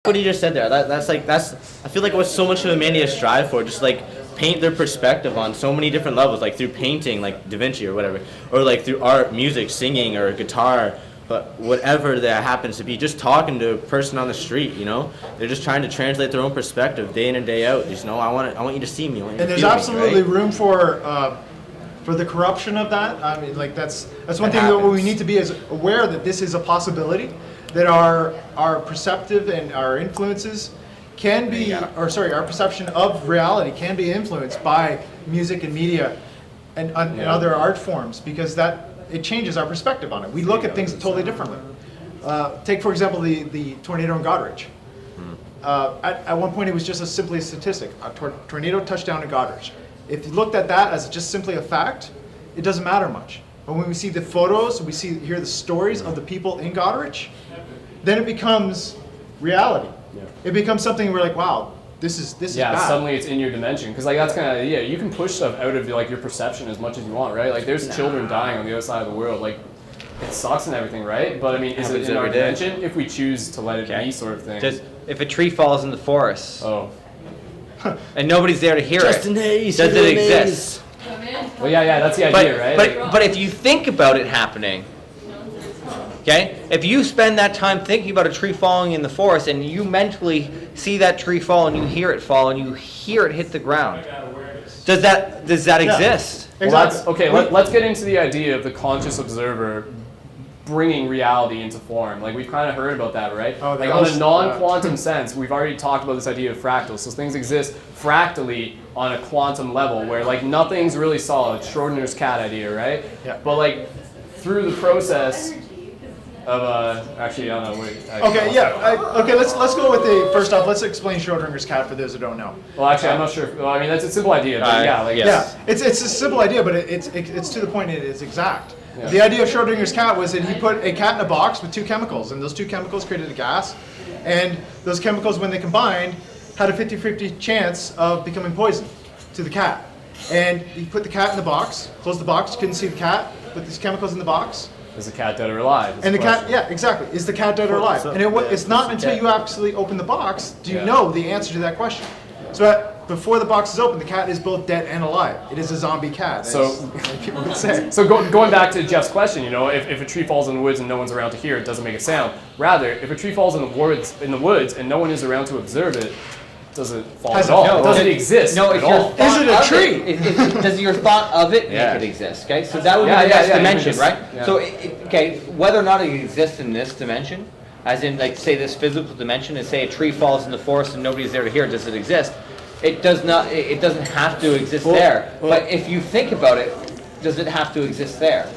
what you just said there. That's I feel like what so much of humanity has strived for, just like paint their perspective on so many different levels, like through painting, like Da Vinci or whatever, or like through art, music, singing, or guitar, but whatever that happens to be, just talking to a person on the street, you know, they're just trying to translate their own perspective day in and day out. Just know, I want you to see me. And there's absolutely room for the corruption of that. I mean, like that's one thing that we need to be as aware that this is a possibility, that our perceptive and our influences can be, our perception of reality can be influenced by music and media and other art forms, because it changes our perspective on it. We look at things totally differently. Take, for example, the tornado in Goderich. At one point, it was just simply a statistic. A tornado touched down in Goderich. If you looked at that as just simply a fact, it doesn't matter much. But when we see the photos, hear the stories of the people in Goderich, then it becomes reality. Yeah. It becomes something we're like, wow, this is bad. Yeah, suddenly it's in your dimension. Because like that's kind of, you can push stuff out of like your perception as much as you want, right? Like there's children dying on the other side of the world. Like it sucks and everything, right? But I mean, is it in our dimension if we choose to let it be, sort of thing? If a tree falls in the forest, and nobody's there to hear it, does it exist? Well, yeah, that's the idea, right? But if you think about it happening, okay, if you spend that time thinking about a tree falling in the forest and you mentally see that tree fall and you hear it fall and you hear it hit the ground, does that exist? Well, that's, okay, let's get into the idea of the conscious observer bringing reality into form. Like we've kind of heard about that, right? Like on a non-quantum sense, we've already talked about this idea of fractals. So things exist fractally on a quantum level where like nothing's really solid. Schrodinger's cat idea, right? Yeah. But like through the process of actually I don't know. Let's go with the first off. Let's explain Schrodinger's cat for those who don't know. Well, actually, I'm not sure. Well, I mean that's a simple idea, but it's a simple idea, but it's to the point. It is exact. Yeah. The idea of Schrodinger's cat was that he put a cat in a box with two chemicals, and those two chemicals created a gas, and those chemicals, when they combined, had a 50-50 chance of becoming poison to the cat. And he put the cat in the box, closed the box, couldn't see the cat, put these chemicals in the box. Is the cat dead or alive? And the cat, exactly. Is the cat dead or alive? And it's not until you actually open the box do you know the answer to that question. So before the box is open, the cat is both dead and alive. It is a zombie cat, as people would say. So going back to Jeff's question, if a tree falls in the woods and no one's around to hear it, doesn't make a sound. Rather, if a tree falls in the woods and no one is around to observe it, does it fall at all? No, does it exist at all? Is it a tree? Does your thought of it make it exist? Okay, so that would be the next dimension, right? Yeah. So, whether or not it exists in this dimension, as in, like, say this physical dimension, and say a tree falls in the forest and nobody's there to hear it, does it exist? It does not. It doesn't have to exist there. But if you think about it, does it have to exist there?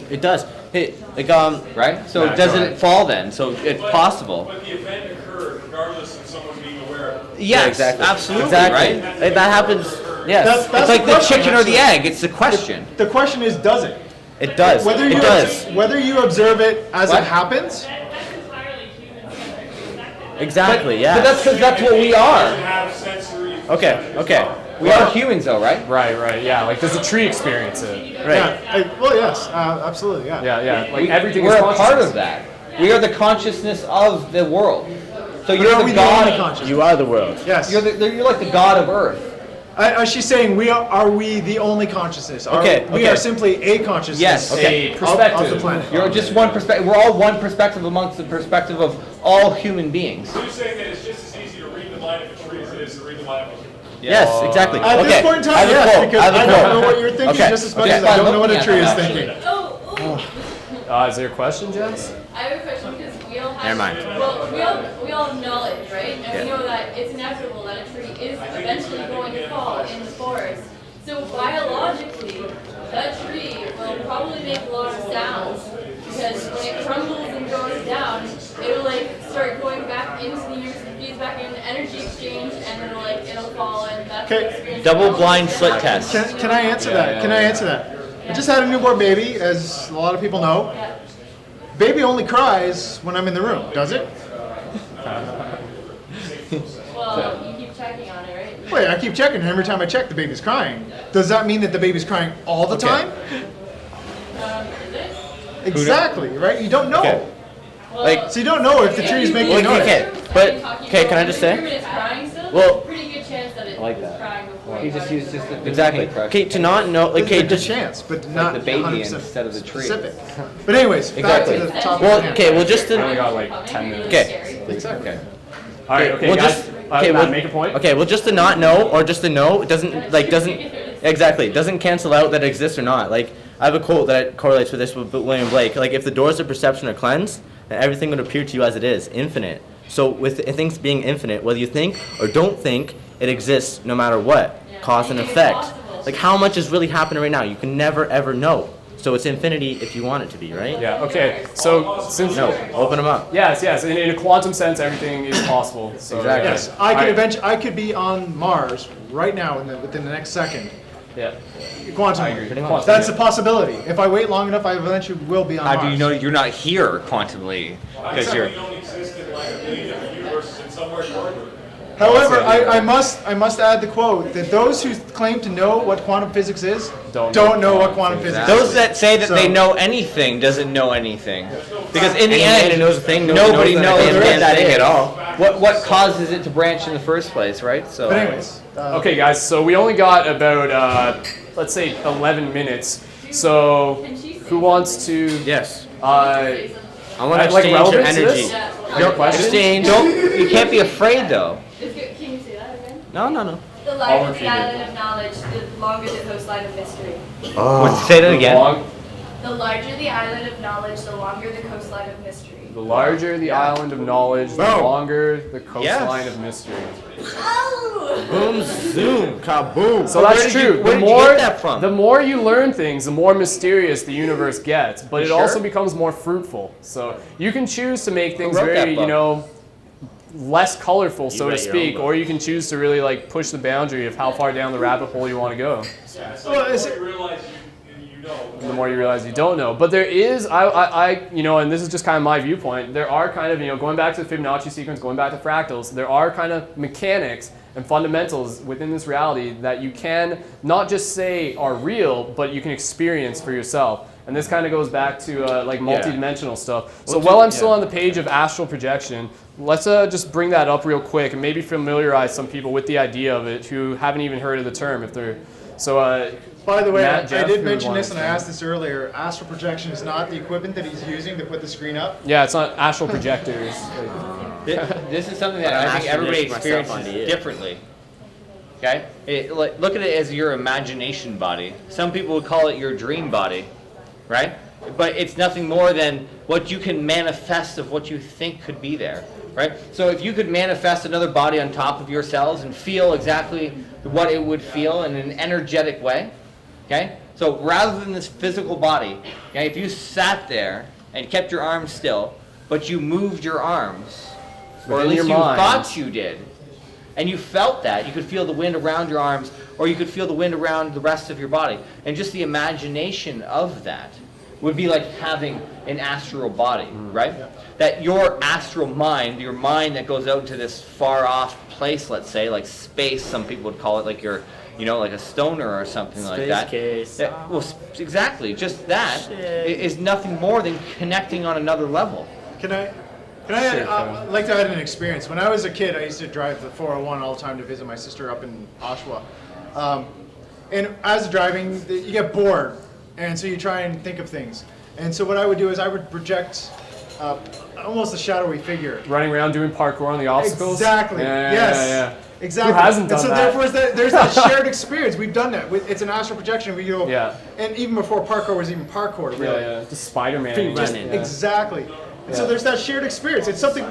It does. Right. So doesn't it fall then? So it's possible. But the event occurred regardless of someone being aware of it. Yes, exactly. Absolutely. Exactly. Right. That happens. Yes. That's it's like the question, chicken or the egg. It's the question. The question is, does it? It does. Whether you observe it as it happens. Exactly. But that's because that's what we are. Have sensory. Okay. We are humans, though, right? Right. Yeah. Like, does the tree experience it? Right. Yeah. Well, yes. Absolutely. Yeah. Yeah. Like everything We're is a part of that. We are the consciousness of the world. So you're the God. You are the world. Yes. You're like the God of Earth. She's saying, are we the only consciousness? We are simply a consciousness. Yes. Okay. Of Perspective. the planet. You're just one perspective. We're all one perspective amongst the perspective of all human beings. So you're saying that it's just as easy to read the mind of a tree as it is to read the mind of a human? Yes, exactly. At this point in time, yes, because I don't know what you're thinking just as much as I don't know what a tree is thinking. Is there a question, Jess? I have a question because we all have. Never mind. Well, we all have knowledge, right? And we know that it's inevitable that a tree is eventually going to fall in the forest. So biologically, that tree will probably make a lot of sounds because when it crumbles and goes down, it'll like start going back into the universe, feeds back into energy exchange, and then it'll fall, and that's the experience. Double blind slit test. Can I answer that? Can I answer that? I just had a newborn baby, as a lot of people know. Yeah. Baby only cries when I'm in the room, does it? Well, you keep checking on it, right? Wait, I keep checking, and every time I check, the baby's crying. Does that mean that the baby's crying all the time? Is it? Exactly, right? You don't know. Okay. Like, so you don't know if the tree is making noise. Can I just say? Well, pretty good chance that it's crying before. He just used just the exactly. Okay, to not know, like, okay, There's a chance, but not the baby 100% instead of the tree. specific. But anyways, back to the topic. Well, at hand. okay, well, just I only to, got like 10 minutes. okay. Exactly. Okay. All right. Okay, well, guys. just okay, Matt, well, make a point. Okay, well, just to not know or just to know, it doesn't cancel out that it exists or not. Like, I have a quote that correlates with this with William Blake. Like, if the doors of perception are cleansed, then everything would appear to you as it is, infinite. So with things being infinite, whether you think or don't think, it exists no matter what, cause and effect. Like, how much is really happening right now? You can never ever know. So it's infinity if you want it to be, right? Yeah. Okay. So since Open them up. Yes. In a quantum sense, everything is possible. So, Exactly. Yes, I could be on Mars right now within the next second. Yeah. Quantum. I agree. That's a possibility. If I wait long enough, I eventually will be on Mars. How do you know you're not here quantumly? Because you're. You don't exist in like a million different universes and somewhere shorter. However, I must add the quote that those who claim to know what quantum physics is don't know what quantum physics is. Those that say that they So- know anything doesn't know anything, because in the Anyone end, knows a thing, nobody knows that what that thing is. at all. What causes it to branch in the first place, right? So. But anyways, Okay, guys. So we only got about let's say 11 minutes. So who wants to? Yes. I I want to like exchange your relevance to energy. this? Yeah. Your question? Exchange. You can't be afraid though. Can you say that again? No. The I'll larger repeat the it. island of knowledge, the longer the coastline of mystery. Say that again. The larger the island of knowledge, the longer the coastline of mystery. The larger the island of knowledge, the Boom. longer the coastline Yes. of mystery. Oh! Boom, zoom, kaboom. So Where that's did you- true. where The did you more, get that from? the more you learn things, the more mysterious the universe gets. But it sure? also becomes more fruitful. So you can choose to make things wrote that very, book? less colorful, so to write your own speak, book. or you can choose to really like push the boundary of how far down the rabbit hole you want to go. Yeah, so Well, the is more it- you realize you know. The more you realize you don't know. But there is, and this is just kind of my viewpoint, there are kind of, going back to the Fibonacci sequence, going back to fractals, there are kind of mechanics and fundamentals within this reality that you can not just say are real, but you can experience for yourself. And this kind of goes back to like multidimensional stuff. So while I'm still on the page of astral projection, let's just bring that up real quick and maybe familiarize some people with the idea of it who haven't even heard of the term. If they're by the way, Matt, I Jeff, did who mention wants this and I to- asked this earlier. Astral projection is not the equipment that he's using to put the screen up. Yeah, it's not astral projectors. This is something that I'm I think actually everybody making myself experiences onto you. differently. Okay? Look at it as your imagination body. Some people would call it your dream body, right? But it's nothing more than what you can manifest of what you think could be there, right? So if you could manifest another body on top of your cells and feel exactly what it would feel in an energetic way, okay? So rather than this physical body, okay, if you sat there and kept your arms still, but you moved your arms, or at Within least your you mind. thought you did, and you felt that, you could feel the wind around your arms, or you could feel the wind around the rest of your body, and just the imagination of that would be like having an astral body, right? That your astral mind, your mind that goes out into this far off place, let's say, like space, some people would call it, like your, like a stoner or something like Space that. case. Exactly, just that Shit. is nothing more than connecting on another level. Can I I'd like to add an experience. When I was a kid, I used to drive the 401 all the time to visit my sister up in Oshawa. And as driving, you get bored, and so you try and think of things. And so what I would do is I would project almost a shadowy figure. Running around doing parkour on the obstacles? Exactly. Yeah, Yes. yeah. Exactly. Who hasn't done and so that? therefore there's that shared experience. We've done that. It's an astral projection. We go. Yeah. And even before parkour was even parkour, really. Yeah. Just Spider-Man. Free Just- running. yeah. Exactly. And so there's that shared experience. It's something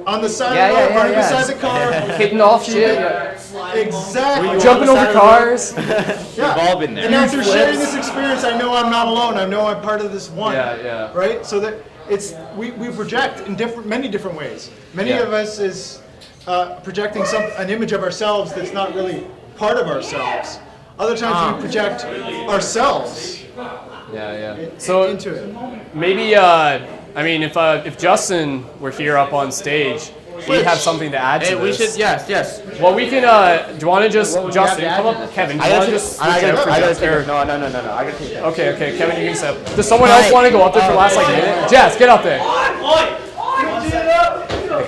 on the side Yeah, of the road, yeah, running yeah. beside the car. Hitting off shit. Yeah. Exactly. Jumping over cars. Yeah. We've all been there. And now through sharing this experience, I know I'm not alone. I know I'm part of this one. Yeah. Right? So that we project in many different ways. Many Yeah. of us is projecting an image of ourselves that's not really part of ourselves. Other times we project ourselves Yeah. So into it. maybe, if Justin were here up on stage, he'd have something to add to Hey, we this. should, yes. Well, we can, do you want to just, What would you have Justin, to add come to up, this? Kevin, do you want to just switch out for Justin? No, I gotta take that. Okay, Kevin, you can step. Does someone else want to go up there for the last, minute? Jess, get up there.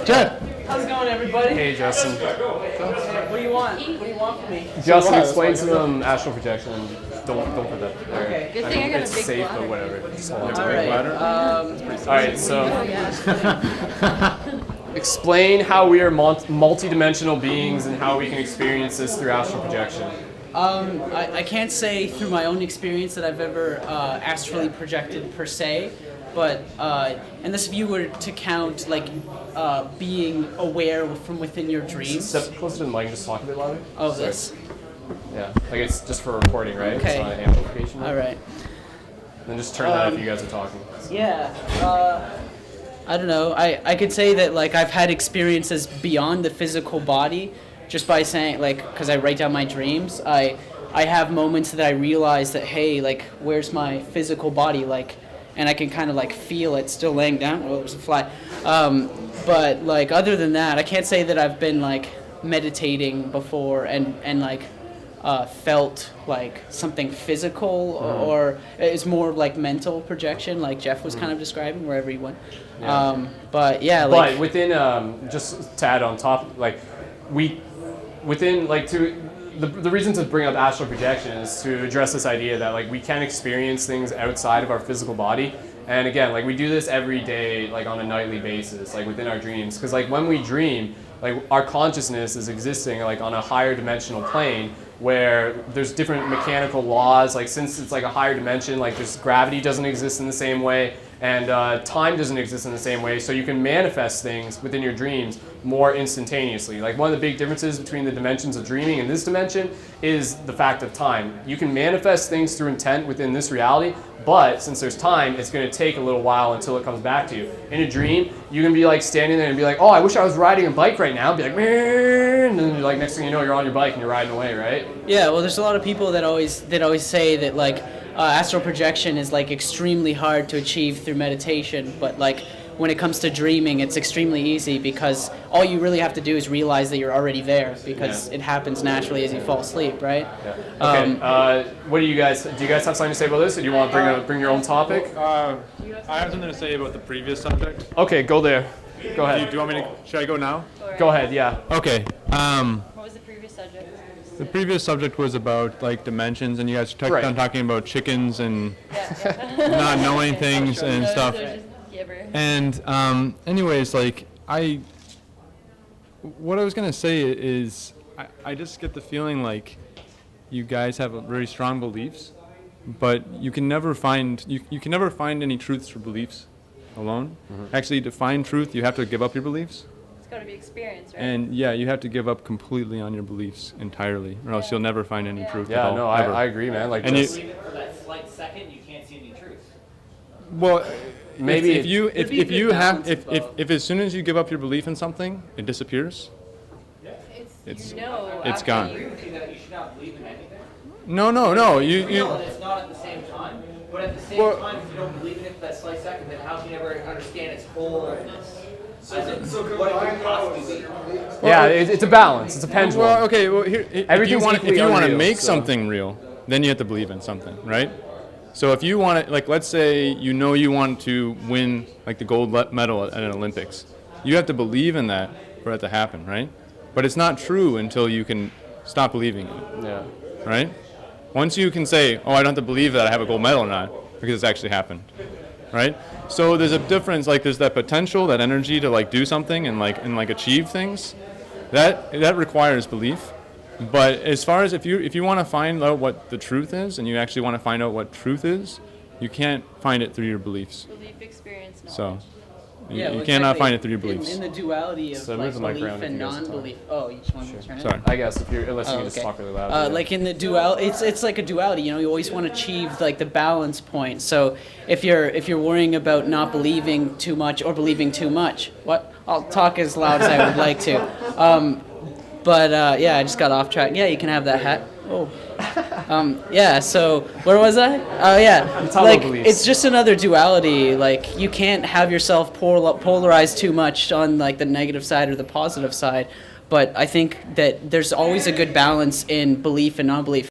Jet. How's it going, everybody? Hey, Justin. What do you want? What do you want from me? Justin, explain to them astral projection. Don't put that there. Okay. Good thing I got It's a big safe, bladder. but whatever. Just hold on. All right. All right, so explain how we are multi-dimensional beings and how we can experience this through astral projection. I can't say through my own experience that I've ever astrally projected per se, but unless if you were to count like being aware from within your dreams. Step closer to the mic and just talk a bit louder. Oh, Sorry. this. Yeah, like it's just for recording, right? Okay. It's not an amplification. All right. Then just turn that if you guys are talking. Yeah. I don't know. I could say that like I've had experiences beyond the physical body, just by saying like because I write down my dreams. I have moments that I realize that hey, like where's my physical body like, and I can kind of like feel it still laying down. Oh, there's a fly. But like other than that, I can't say that I've been like meditating before and like felt like something physical or it's more like mental projection like Jeff was kind of describing wherever he went. Yeah. But yeah, like but within just to add on top, like within like to the reason to bring up astral projection is to address this idea that like we can experience things outside of our physical body. And again, like we do this every day, like on a nightly basis, like within our dreams. Because like when we dream, like our consciousness is existing like on a higher dimensional plane where there's different mechanical laws. Like since it's like a higher dimension, like there's gravity doesn't exist in the same way, and time doesn't exist in the same way. So you can manifest things within your dreams more instantaneously. Like one of the big differences between the dimensions of dreaming and this dimension is the fact of time. You can manifest things through intent within this reality, but since there's time, it's going to take a little while until it comes back to you. In a dream, you can be like standing there and be like, oh, I wish I was riding a bike right now. Be like, and then like next thing you know, you're on your bike and you're riding away, right? yeah, well, there's a lot of people that always say that like astral projection is like extremely hard to achieve through meditation, but like when it comes to dreaming, it's extremely easy because all you really have to do is realize that you're already there because it happens naturally as you fall asleep, right? Yeah. Okay. What do you guys have something to say about this, or do you want to bring your own topic? I have something to say about the previous subject. Okay, go there. Go ahead. Do you want me to? Should I go now? Go ahead. Yeah. Okay. What was the previous subject? The previous subject was about like dimensions, and you guys kept on talking about chickens and not knowing things and stuff. And anyways, like what I was gonna say is, I just get the feeling like you guys have very strong beliefs, but you can never find any truths or beliefs alone. Actually, to find truth, you have to give up your beliefs. It's got to be experience, right? And yeah, you have to give up completely on your beliefs entirely, or else you'll never find any truth at all. Yeah, no, ever. I agree, man. Like, And you believe it for that slight second, you can't see any truth. Well, maybe if as soon as you give up your belief in something, it disappears. It's gone. I agree with you that you should not believe in anything. No. You that it's not at the same time. But at the same time, if you don't believe in it for that slight second, then how can you ever understand its wholeness? What it could possibly be? Yeah, it's a balance. It's a pendulum. Well, okay. Well, here, if you want to unreal, make something real, then you have to believe in something, right? So if you want to, like, let's say you want to win like the gold medal at an Olympics, you have to believe in that for it to happen, right? But it's not true until you can stop believing in it. Yeah. Right? Once you can say, oh, I don't have to believe that I have a gold medal or not, because it's actually happened. Right? So there's a difference, like there's that potential, that energy to like do something and achieve things. That requires belief. But as far as if you want to find out what the truth is, and you actually want to find out what truth is, you can't find it through your beliefs. Belief, experience, knowledge. So Yeah, you cannot find it through your beliefs. In the duality of So like, move the mic belief around if and you guys non-belief. Oh, you just want to turn it? Sorry. I guess unless you can just okay. talk really loud. Like in the it's like a duality. You know, you always want to achieve like the balance point. So if you're worrying about not believing too much or believing too much, I'll talk as loud as I would like to. But yeah, I just got off track. Yeah, you can have that hat. Oh. Yeah, so where was I? Oh yeah, like it's just another duality. Like you can't have yourself polarized too much on like the negative side or the positive side. But I think that there's always a good balance in belief and non-belief.